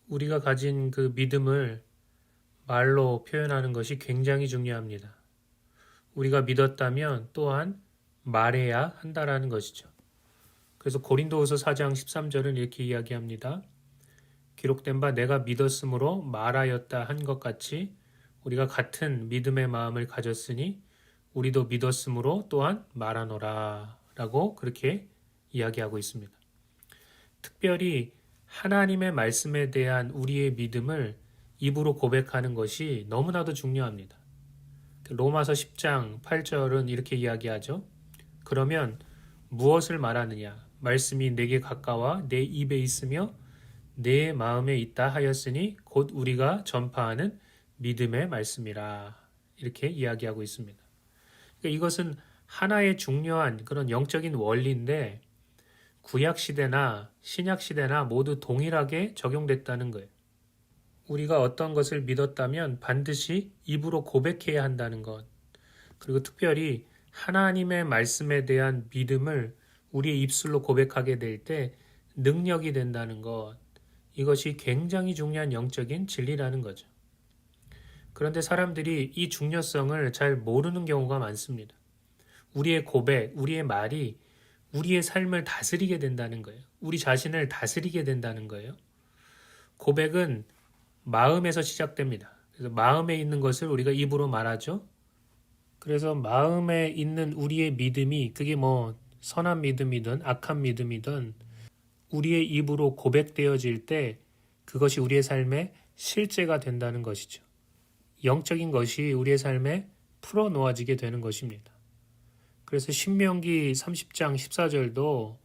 우리가 가진 그 믿음을 말로 표현하는 것이 굉장히 중요합니다. 우리가 믿었다면 또한 말해야 한다라는 것이죠. 그래서 고린도후서 4장 13절은 이렇게 이야기합니다. 기록된 바 내가 믿었으므로 말하였다 한 것 같이 우리가 같은 믿음의 마음을 가졌으니 우리도 믿었으므로 또한 말하노라 라고 그렇게 이야기하고 있습니다. 특별히 하나님의 말씀에 대한 우리의 믿음을 입으로 고백하는 것이 너무나도 중요합니다. 로마서 10장 8절은 이렇게 이야기하죠. 그러면 무엇을 말하느냐? 말씀이 내게 가까워 내 입에 있으며 내 마음에 있다 하였으니 곧 우리가 전파하는 믿음의 말씀이라. 이렇게 이야기하고 있습니다. 그러니까 이것은 하나의 중요한 그런 영적인 원리인데 구약 시대나 신약 시대나 모두 동일하게 적용됐다는 거예요. 우리가 어떤 것을 믿었다면 반드시 입으로 고백해야 한다는 것. 그리고 특별히 하나님의 말씀에 대한 믿음을 우리의 입술로 고백하게 될 때 능력이 된다는 것. 이것이 굉장히 중요한 영적인 진리라는 거죠. 그런데 사람들이 이 중요성을 잘 모르는 경우가 많습니다. 우리의 고백, 우리의 말이 우리의 삶을 다스리게 된다는 거예요. 우리 자신을 다스리게 된다는 거예요. 고백은 마음에서 시작됩니다. 그래서 마음에 있는 것을 우리가 입으로 말하죠. 그래서 마음에 있는 우리의 믿음이 그게 뭐 선한 믿음이든 악한 믿음이든 우리의 입으로 고백되어질 때 그것이 우리의 삶에 실제가 된다는 것이죠. 영적인 것이 우리의 삶에 풀어놓아지게 되는 것입니다. 그래서 신명기 30장 14절도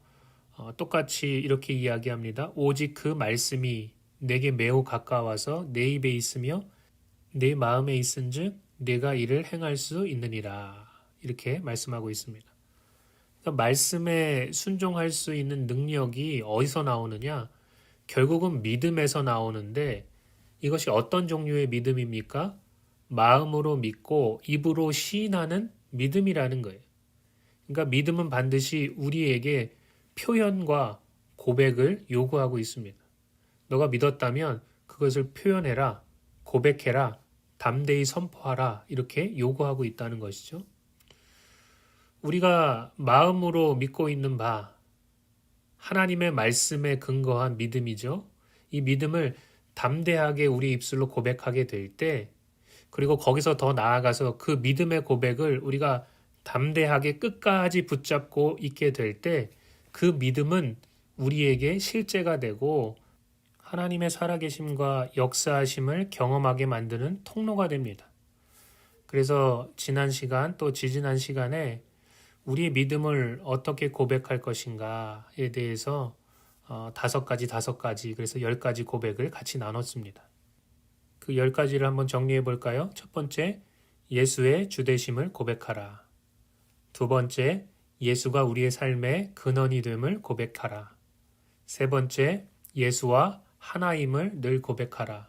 똑같이 이렇게 이야기합니다. 오직 그 말씀이 내게 매우 가까워서 내 입에 있으며 내 마음에 있은즉 내가 이를 행할 수 있느니라. 이렇게 말씀하고 있습니다. 그러니까 말씀에 순종할 수 있는 능력이 어디서 나오느냐? 결국은 믿음에서 나오는데 이것이 어떤 종류의 믿음입니까? 마음으로 믿고 입으로 시인하는 믿음이라는 거예요. 그러니까 믿음은 반드시 우리에게 표현과 고백을 요구하고 있습니다. 너가 믿었다면 그것을 표현해라, 고백해라, 담대히 선포하라 이렇게 요구하고 있다는 것이죠. 우리가 마음으로 믿고 있는 바 하나님의 말씀에 근거한 믿음이죠. 이 믿음을 담대하게 우리 입술로 고백하게 될 때 그리고 거기서 더 나아가서 그 믿음의 고백을 우리가 담대하게 끝까지 붙잡고 있게 될 때 그 믿음은 우리에게 실제가 되고 하나님의 살아계심과 역사하심을 경험하게 만드는 통로가 됩니다. 그래서 지난 시간 또 지지난 시간에 우리의 믿음을 어떻게 고백할 것인가에 대해서 5가지 그래서 10가지 고백을 같이 나눴습니다. 그 10가지를 한번 정리해 볼까요? 첫 번째, 예수의 주되심을 고백하라. 두 번째, 예수가 우리의 삶의 근원이 됨을 고백하라. 세 번째, 예수와 하나임을 늘 고백하라.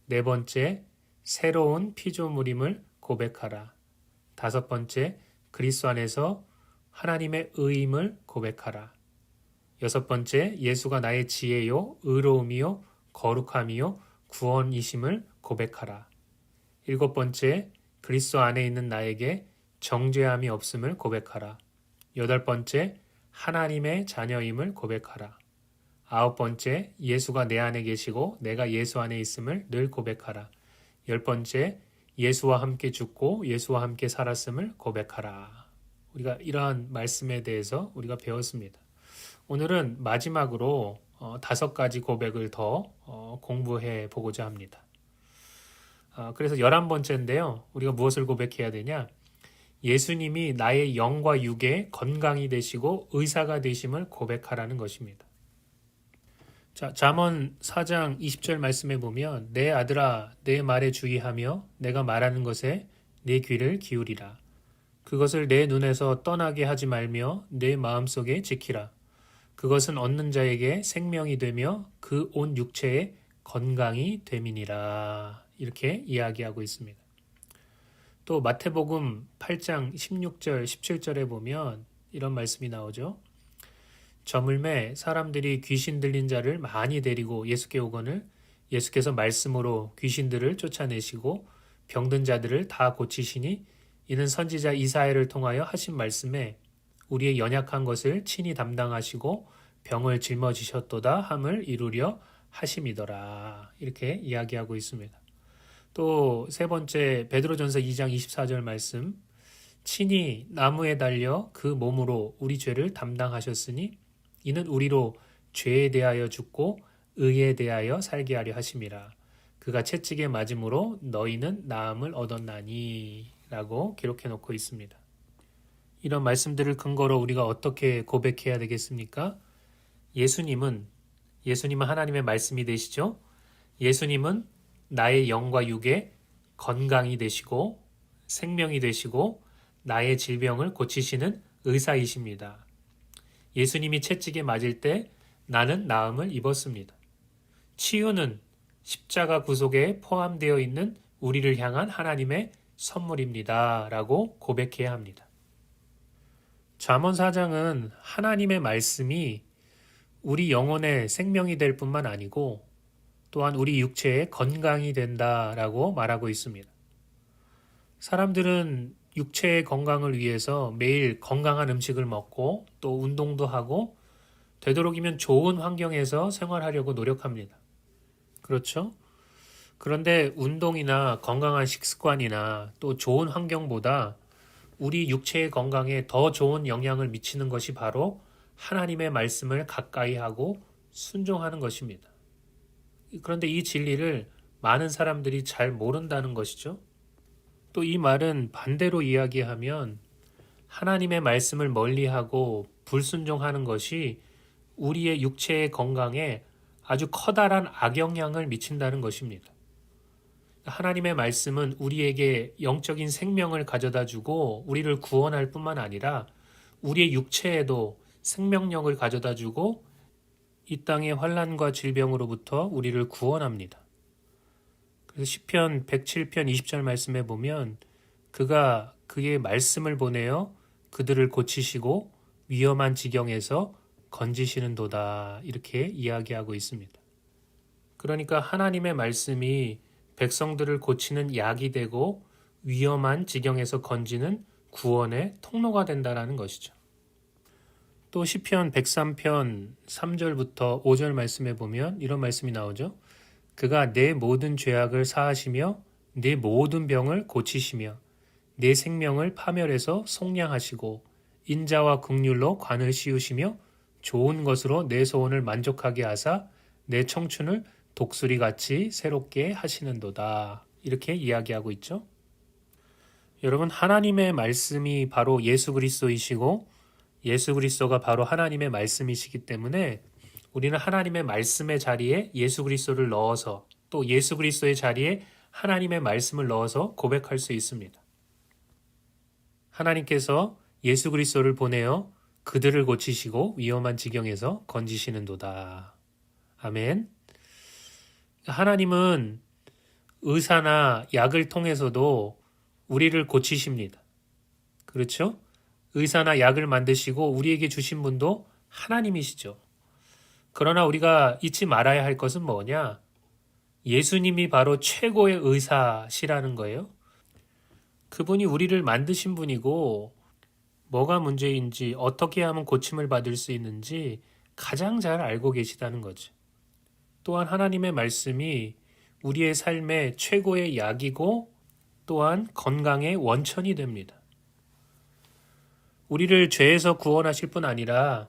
네 번째, 새로운 피조물임을 고백하라. 다섯 번째, 그리스도 안에서 하나님의 의임을 고백하라. 여섯 번째, 예수가 나의 지혜요, 의로움이요, 거룩함이요, 구원이심을 고백하라. 일곱 번째, 그리스도 안에 있는 나에게 정죄함이 없음을 고백하라. 여덟 번째, 하나님의 자녀임을 고백하라. 아홉 번째, 예수가 내 안에 계시고 내가 예수 안에 있음을 늘 고백하라. 열 번째, 예수와 함께 죽고 예수와 함께 살았음을 고백하라. 우리가 이러한 말씀에 대해서 우리가 배웠습니다. 오늘은 마지막으로 5가지 고백을 더 공부해 보고자 합니다. 그래서 11번째인데요. 우리가 무엇을 고백해야 되냐? 예수님이 나의 영과 육의 건강이 되시고 의사가 되심을 고백하라는 것입니다. 자, 잠언 4장 20절 말씀에 보면 내 아들아 내 말에 주의하며 내가 말하는 것에 내 귀를 기울이라. 그것을 내 눈에서 떠나게 하지 말며 내 마음속에 지키라. 그것은 얻는 자에게 생명이 되며 그 온 육체에 건강이 됨이니라. 이렇게 이야기하고 있습니다. 또 마태복음 8장 16절 17절에 보면 이런 말씀이 나오죠. 저물매 사람들이 귀신 들린 자를 많이 데리고 예수께 오거늘 예수께서 말씀으로 귀신들을 쫓아내시고 병든 자들을 다 고치시니 이는 선지자 이사야를 통하여 하신 말씀에 우리의 연약한 것을 친히 담당하시고 병을 짊어지셨도다 함을 이루려 하심이더라. 이렇게 이야기하고 있습니다. 또 세 번째 베드로전서 2장 24절 말씀 친히 나무에 달려 그 몸으로 우리 죄를 담당하셨으니 이는 우리로 죄에 대하여 죽고 의에 대하여 살게 하려 하심이라. 그가 채찍에 맞음으로 너희는 나음을 얻었나니 라고 기록해 놓고 있습니다. 이런 말씀들을 근거로 우리가 어떻게 고백해야 되겠습니까? 예수님은 하나님의 말씀이 되시죠? 예수님은 나의 영과 육의 건강이 되시고 생명이 되시고 나의 질병을 고치시는 의사이십니다. 예수님이 채찍에 맞을 때 나는 나음을 입었습니다. 치유는 십자가 구속에 포함되어 있는 우리를 향한 하나님의 선물입니다. 라고 고백해야 합니다. 잠언 4장은 하나님의 말씀이 우리 영혼의 생명이 될 뿐만 아니고 또한 우리 육체의 건강이 된다라고 말하고 있습니다. 사람들은 육체의 건강을 위해서 매일 건강한 음식을 먹고 또 운동도 하고 되도록이면 좋은 환경에서 생활하려고 노력합니다. 그렇죠? 그런데 운동이나 건강한 식습관이나 또 좋은 환경보다 우리 육체의 건강에 더 좋은 영향을 미치는 것이 바로 하나님의 말씀을 가까이 하고 순종하는 것입니다. 그런데 이 진리를 많은 사람들이 잘 모른다는 것이죠. 또 이 말은 반대로 이야기하면 하나님의 말씀을 멀리하고 불순종하는 것이 우리의 육체의 건강에 아주 커다란 악영향을 미친다는 것입니다. 하나님의 말씀은 우리에게 영적인 생명을 가져다 주고 우리를 구원할 뿐만 아니라 우리의 육체에도 생명력을 가져다 주고 이 땅의 환난과 질병으로부터 우리를 구원합니다. 그래서 시편 107편 20절 말씀에 보면 그가 그의 말씀을 보내어 그들을 고치시고 위험한 지경에서 건지시는도다 이렇게 이야기하고 있습니다. 그러니까 하나님의 말씀이 백성들을 고치는 약이 되고 위험한 지경에서 건지는 구원의 통로가 된다는 것이죠. 또 시편 103편 3절부터 5절 말씀에 보면 이런 말씀이 나오죠. 그가 내 모든 죄악을 사하시며 내 모든 병을 고치시며 내 생명을 파멸해서 속량하시고 인자와 긍휼로 관을 씌우시며 좋은 것으로 내 소원을 만족하게 하사 내 청춘을 독수리같이 새롭게 하시는도다. 이렇게 이야기하고 있죠. 여러분 하나님의 말씀이 바로 예수 그리스도이시고 예수 그리스도가 바로 하나님의 말씀이시기 때문에 우리는 하나님의 말씀의 자리에 예수 그리스도를 넣어서 또 예수 그리스도의 자리에 하나님의 말씀을 넣어서 고백할 수 있습니다. 하나님께서 예수 그리스도를 보내어 그들을 고치시고 위험한 지경에서 건지시는도다. 아멘. 하나님은 의사나 약을 통해서도 우리를 고치십니다. 그렇죠? 의사나 약을 만드시고 우리에게 주신 분도 하나님이시죠. 그러나 우리가 잊지 말아야 할 것은 뭐냐? 예수님이 바로 최고의 의사시라는 거예요. 그분이 우리를 만드신 분이고 뭐가 문제인지 어떻게 하면 고침을 받을 수 있는지 가장 잘 알고 계시다는 거죠. 또한 하나님의 말씀이 우리의 삶의 최고의 약이고 또한 건강의 원천이 됩니다. 우리를 죄에서 구원하실 뿐 아니라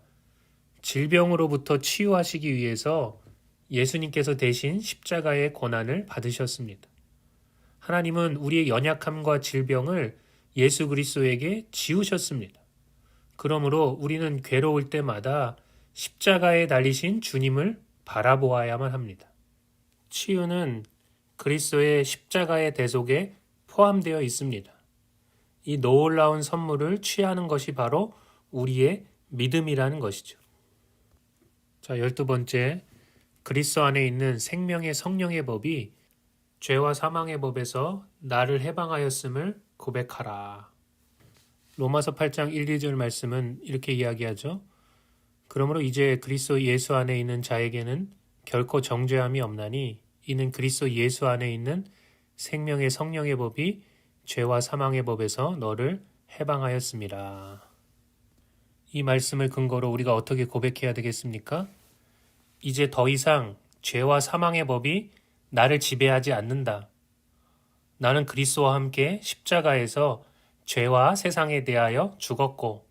질병으로부터 치유하시기 위해서 예수님께서 대신 십자가의 고난을 받으셨습니다. 하나님은 우리의 연약함과 질병을 예수 그리스도에게 지우셨습니다. 그러므로 우리는 괴로울 때마다 십자가에 달리신 주님을 바라보아야만 합니다. 치유는 그리스도의 십자가의 대속에 포함되어 있습니다. 이 놀라운 선물을 취하는 것이 바로 우리의 믿음이라는 것이죠. 자, 12번째, 그리스도 안에 있는 생명의 성령의 법이 죄와 사망의 법에서 나를 해방하였음을 고백하라. 로마서 8장 1, 2절 말씀은 이렇게 이야기하죠. 그러므로 이제 그리스도 예수 안에 있는 자에게는 결코 정죄함이 없나니 이는 그리스도 예수 안에 있는 생명의 성령의 법이 죄와 사망의 법에서 너를 해방하였습니다. 이 말씀을 근거로 우리가 어떻게 고백해야 되겠습니까? 이제 더 이상 죄와 사망의 법이 나를 지배하지 않는다. 나는 그리스도와 함께 십자가에서 죄와 세상에 대하여 죽었고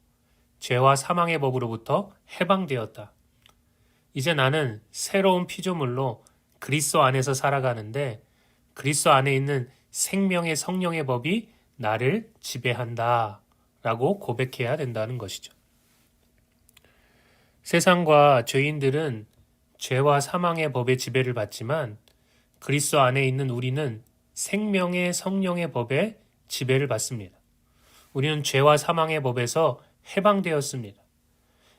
죄와 사망의 법으로부터 해방되었다. 이제 나는 새로운 피조물로 그리스도 안에서 살아가는데 그리스도 안에 있는 생명의 성령의 법이 나를 지배한다 라고 고백해야 된다는 것이죠. 세상과 죄인들은 죄와 사망의 법의 지배를 받지만 그리스도 안에 있는 우리는 생명의 성령의 법의 지배를 받습니다. 우리는 죄와 사망의 법에서 해방되었습니다.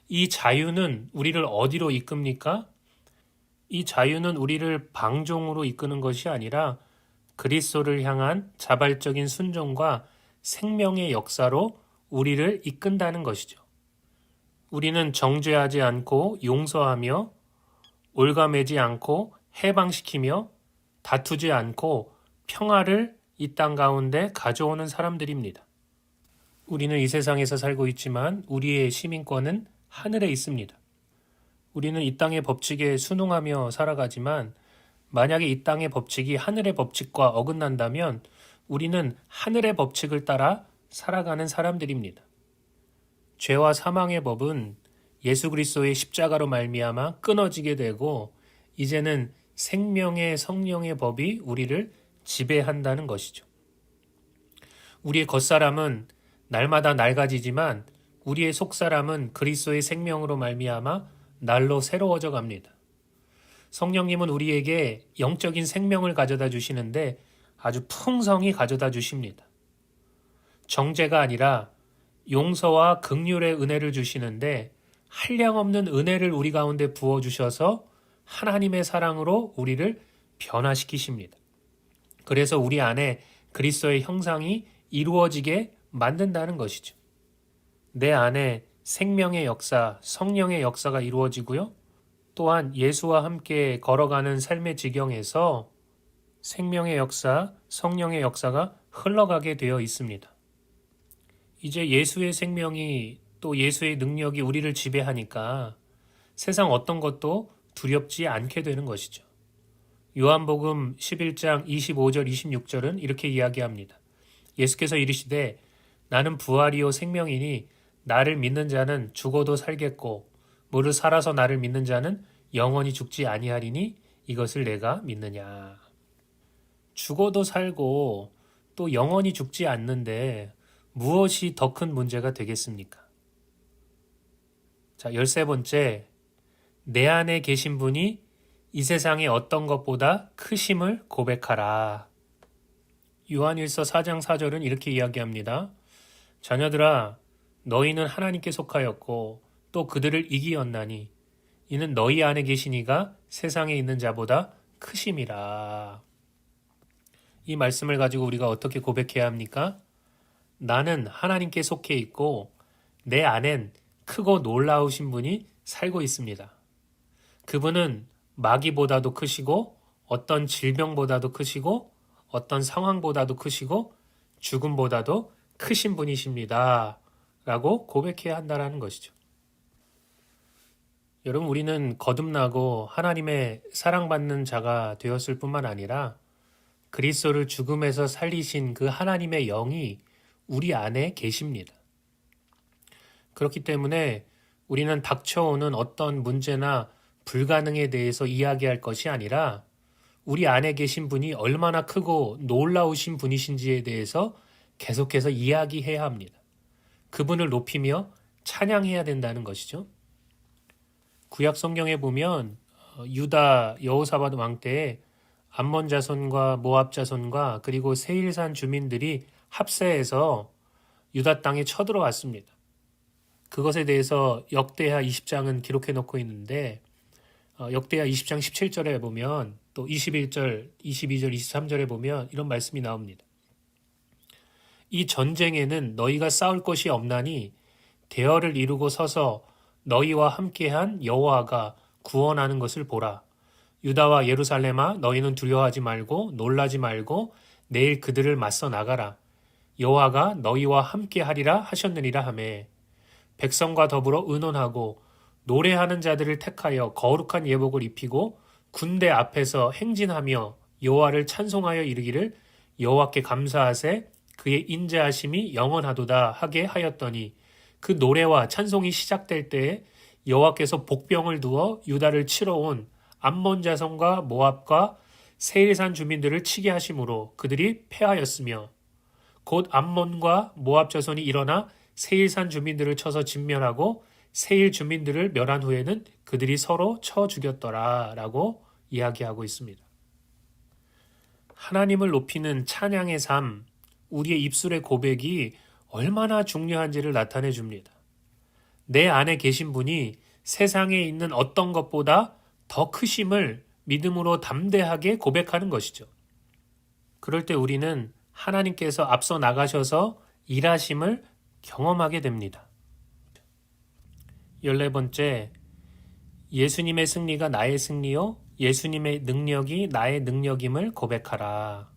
이 자유는 우리를 어디로 이끕니까? 이 자유는 우리를 방종으로 이끄는 것이 아니라 그리스도를 향한 자발적인 순종과 생명의 역사로 우리를 이끈다는 것이죠. 우리는 정죄하지 않고 용서하며 올가매지 않고 해방시키며 다투지 않고 평화를 이 땅 가운데 가져오는 사람들입니다. 우리는 이 세상에서 살고 있지만 우리의 시민권은 하늘에 있습니다. 우리는 이 땅의 법칙에 순응하며 살아가지만 만약에 이 땅의 법칙이 하늘의 법칙과 어긋난다면 우리는 하늘의 법칙을 따라 살아가는 사람들입니다. 죄와 사망의 법은 예수 그리스도의 십자가로 말미암아 끊어지게 되고 이제는 생명의 성령의 법이 우리를 지배한다는 것이죠. 우리의 겉사람은 날마다 낡아지지만 우리의 속사람은 그리스도의 생명으로 말미암아 날로 새로워져 갑니다. 성령님은 우리에게 영적인 생명을 가져다 주시는데 아주 풍성히 가져다 주십니다. 정죄가 아니라 용서와 긍휼의 은혜를 주시는데 한량없는 은혜를 우리 가운데 부어주셔서 하나님의 사랑으로 우리를 변화시키십니다. 그래서 우리 안에 그리스도의 형상이 이루어지게 만든다는 것이죠. 내 안에 생명의 역사, 성령의 역사가 이루어지고요. 또한 예수와 함께 걸어가는 삶의 지경에서 생명의 역사, 성령의 역사가 흘러가게 되어 있습니다. 이제 예수의 생명이 또 예수의 능력이 우리를 지배하니까 세상 어떤 것도 두렵지 않게 되는 것이죠. 요한복음 11장 25절 26절은 이렇게 이야기합니다. 예수께서 이르시되 나는 부활이요 생명이니 나를 믿는 자는 죽어도 살겠고 무릇 살아서 나를 믿는 자는 영원히 죽지 아니하리니 이것을 내가 믿느냐. 죽어도 살고 또 영원히 죽지 않는데 무엇이 더 큰 문제가 되겠습니까? 자, 13번째, 내 안에 계신 분이 이 세상의 어떤 것보다 크심을 고백하라. 요한일서 4장 4절은 이렇게 이야기합니다. 자녀들아, 너희는 하나님께 속하였고 또 그들을 이기었나니 이는 너희 안에 계신 이가 세상에 있는 자보다 크심이라. 이 말씀을 가지고 우리가 어떻게 고백해야 합니까? 나는 하나님께 속해 있고 내 안엔 크고 놀라우신 분이 살고 있습니다. 그분은 마귀보다도 크시고 어떤 질병보다도 크시고 어떤 상황보다도 크시고 죽음보다도 크신 분이십니다. 라고 고백해야 한다는 것이죠. 여러분, 우리는 거듭나고 하나님의 사랑받는 자가 되었을 뿐만 아니라 그리스도를 죽음에서 살리신 그 하나님의 영이 우리 안에 계십니다. 그렇기 때문에 우리는 닥쳐오는 어떤 문제나 불가능에 대해서 이야기할 것이 아니라 우리 안에 계신 분이 얼마나 크고 놀라우신 분이신지에 대해서 계속해서 이야기해야 합니다. 그분을 높이며 찬양해야 된다는 것이죠. 구약 성경에 보면 유다 여호사밧 왕 때에 암몬 자손과 모압 자손과 그리고 세일산 주민들이 합세해서 유다 땅에 쳐들어왔습니다. 그것에 대해서 역대하 20장은 기록해 놓고 있는데 역대하 20장 17절에 보면 또 21절, 22절, 23절에 보면 이런 말씀이 나옵니다. 이 전쟁에는 너희가 싸울 것이 없나니 대열을 이루고 서서 너희와 함께한 여호와가 구원하는 것을 보라. 유다와 예루살렘아 너희는 두려워하지 말고 놀라지 말고 내일 그들을 맞서 나가라. 여호와가 너희와 함께하리라 하셨느니라 하매 백성과 더불어 의논하고 노래하는 자들을 택하여 거룩한 예복을 입히고 군대 앞에서 행진하며 여호와를 찬송하여 이르기를 여호와께 감사하세 그의 인자하심이 영원하도다 하게 하였더니 그 노래와 찬송이 시작될 때에 여호와께서 복병을 두어 유다를 치러 온 암몬 자손과 모압과 세일산 주민들을 치게 하심으로 그들이 패하였으며 곧 암몬과 모압 자손이 일어나 세일산 주민들을 쳐서 진멸하고 세일 주민들을 멸한 후에는 그들이 서로 쳐 죽였더라 라고 이야기하고 있습니다. 하나님을 높이는 찬양의 삶, 우리의 입술의 고백이 얼마나 중요한지를 나타내 줍니다. 내 안에 계신 분이 세상에 있는 어떤 것보다 더 크심을 믿음으로 담대하게 고백하는 것이죠. 그럴 때 우리는 하나님께서 앞서 나가셔서 일하심을 경험하게 됩니다. 14번째, 예수님의 승리가 나의 승리요 예수님의 능력이 나의 능력임을 고백하라.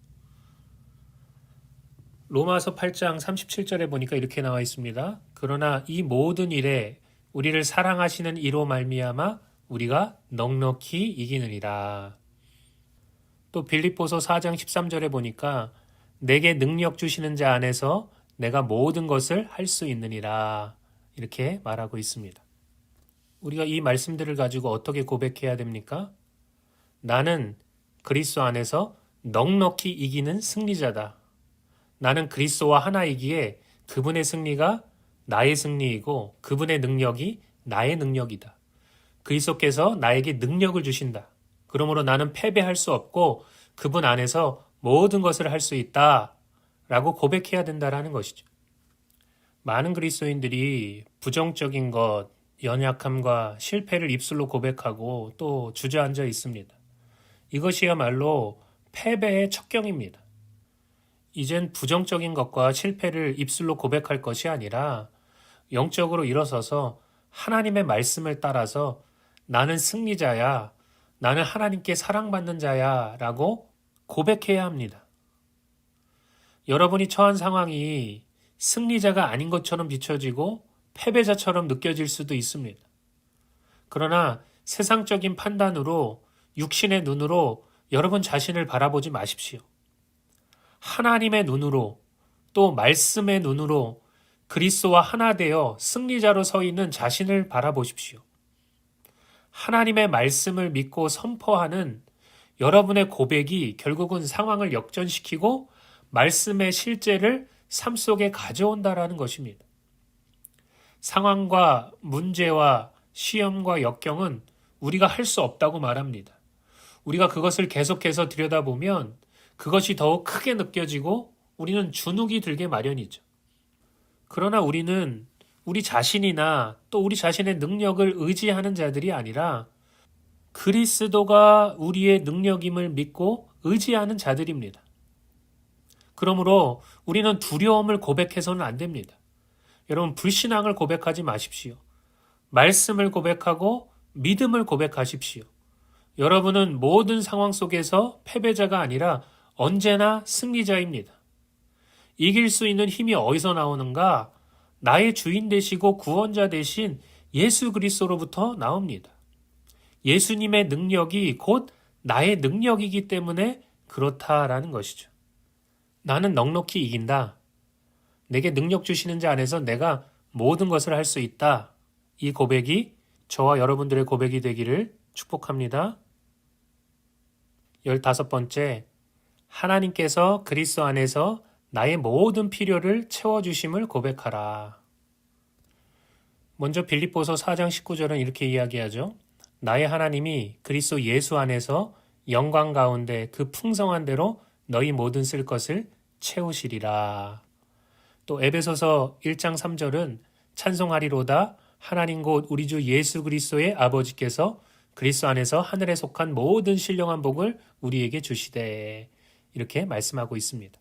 로마서 8장 37절에 보니까 이렇게 나와 있습니다. 그러나 이 모든 일에 우리를 사랑하시는 이로 말미암아 우리가 넉넉히 이기느니라. 또 빌립보서 4장 13절에 보니까 내게 능력 주시는 자 안에서 내가 모든 것을 할 수 있느니라. 이렇게 말하고 있습니다. 우리가 이 말씀들을 가지고 어떻게 고백해야 됩니까? 나는 그리스도 안에서 넉넉히 이기는 승리자다. 나는 그리스도와 하나이기에 그분의 승리가 나의 승리이고 그분의 능력이 나의 능력이다. 그리스도께서 나에게 능력을 주신다. 그러므로 나는 패배할 수 없고 그분 안에서 모든 것을 할 수 있다. 라고 고백해야 된다라는 것이죠. 많은 그리스도인들이 부정적인 것, 연약함과 실패를 입술로 고백하고 또 주저앉아 있습니다. 이것이야말로 패배의 척경입니다. 이젠 부정적인 것과 실패를 입술로 고백할 것이 아니라 영적으로 일어서서 하나님의 말씀을 따라서 나는 승리자야, 나는 하나님께 사랑받는 자야 라고 고백해야 합니다. 여러분이 처한 상황이 승리자가 아닌 것처럼 비춰지고 패배자처럼 느껴질 수도 있습니다. 그러나 세상적인 판단으로 육신의 눈으로 여러분 자신을 바라보지 마십시오. 하나님의 눈으로 또 말씀의 눈으로 그리스도와 하나 되어 승리자로 서 있는 자신을 바라보십시오. 하나님의 말씀을 믿고 선포하는 여러분의 고백이 결국은 상황을 역전시키고 말씀의 실제를 삶 속에 가져온다라는 것입니다. 상황과 문제와 시험과 역경은 우리가 할 수 없다고 말합니다. 우리가 그것을 계속해서 들여다보면 그것이 더욱 크게 느껴지고 우리는 주눅이 들게 마련이죠. 그러나 우리는 우리 자신이나 또 우리 자신의 능력을 의지하는 자들이 아니라 그리스도가 우리의 능력임을 믿고 의지하는 자들입니다. 그러므로 우리는 두려움을 고백해서는 안 됩니다. 여러분, 불신앙을 고백하지 마십시오. 말씀을 고백하고 믿음을 고백하십시오. 여러분은 모든 상황 속에서 패배자가 아니라 언제나 승리자입니다. 이길 수 있는 힘이 어디서 나오는가? 나의 주인 되시고 구원자 되신 예수 그리스도로부터 나옵니다. 예수님의 능력이 곧 나의 능력이기 때문에 그렇다라는 것이죠. 나는 넉넉히 이긴다. 내게 능력 주시는 자 안에서 내가 모든 것을 할 수 있다. 이 고백이 저와 여러분들의 고백이 되기를 축복합니다. 15번째, 하나님께서 그리스도 안에서 나의 모든 필요를 채워주심을 고백하라. 먼저 빌립보서 4장 19절은 이렇게 이야기하죠. 나의 하나님이 그리스도 예수 안에서 영광 가운데 그 풍성한 대로 너희 모든 쓸 것을 채우시리라. 또 에베소서 1장 3절은 찬송하리로다 하나님 곧 우리 주 예수 그리스도의 아버지께서 그리스도 안에서 하늘에 속한 모든 신령한 복을 우리에게 주시되 이렇게 말씀하고 있습니다.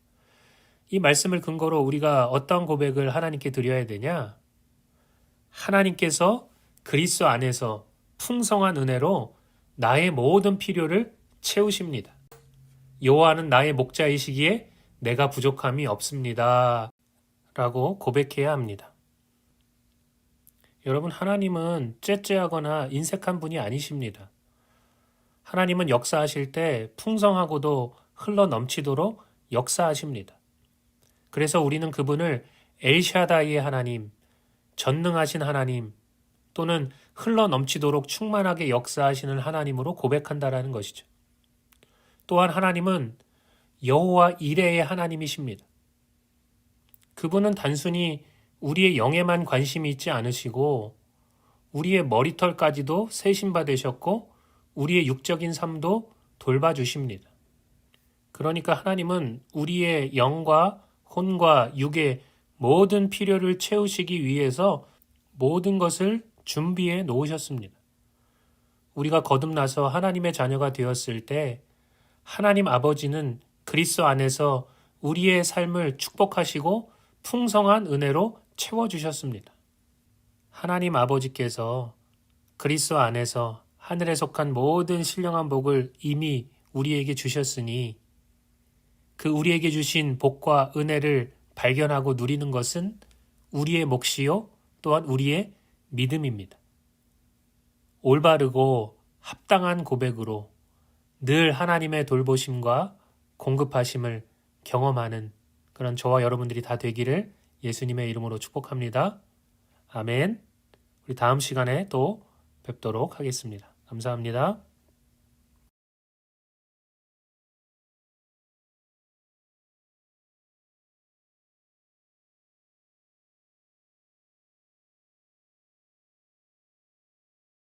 이 말씀을 근거로 우리가 어떤 고백을 하나님께 드려야 되냐? 하나님께서 그리스도 안에서 풍성한 은혜로 나의 모든 필요를 채우십니다. 여호와는 나의 목자이시기에 내가 부족함이 없습니다. 라고 고백해야 합니다. 여러분, 하나님은 째째하거나 인색한 분이 아니십니다. 하나님은 역사하실 때 풍성하고도 흘러 넘치도록 역사하십니다. 그래서 우리는 그분을 엘샤다이의 하나님, 전능하신 하나님, 또는 흘러 넘치도록 충만하게 역사하시는 하나님으로 고백한다라는 것이죠. 또한 하나님은 여호와 이레의 하나님이십니다. 그분은 단순히 우리의 영에만 관심이 있지 않으시고 우리의 머리털까지도 세심바 되셨고 우리의 육적인 삶도 돌봐주십니다. 그러니까 하나님은 우리의 영과 혼과 육의 모든 필요를 채우시기 위해서 모든 것을 준비해 놓으셨습니다. 우리가 거듭나서 하나님의 자녀가 되었을 때 하나님 아버지는 그리스도 안에서 우리의 삶을 축복하시고 풍성한 은혜로 채워주셨습니다. 하나님 아버지께서 그리스도 안에서 하늘에 속한 모든 신령한 복을 이미 우리에게 주셨으니 그 우리에게 주신 복과 은혜를 발견하고 누리는 것은 우리의 몫이요 또한 우리의 믿음입니다. 올바르고 합당한 고백으로 늘 하나님의 돌보심과 공급하심을 경험하는 그런 저와 여러분들이 다 되기를 예수님의 이름으로 축복합니다. 아멘. 우리 다음 시간에 또 뵙도록 하겠습니다. 감사합니다.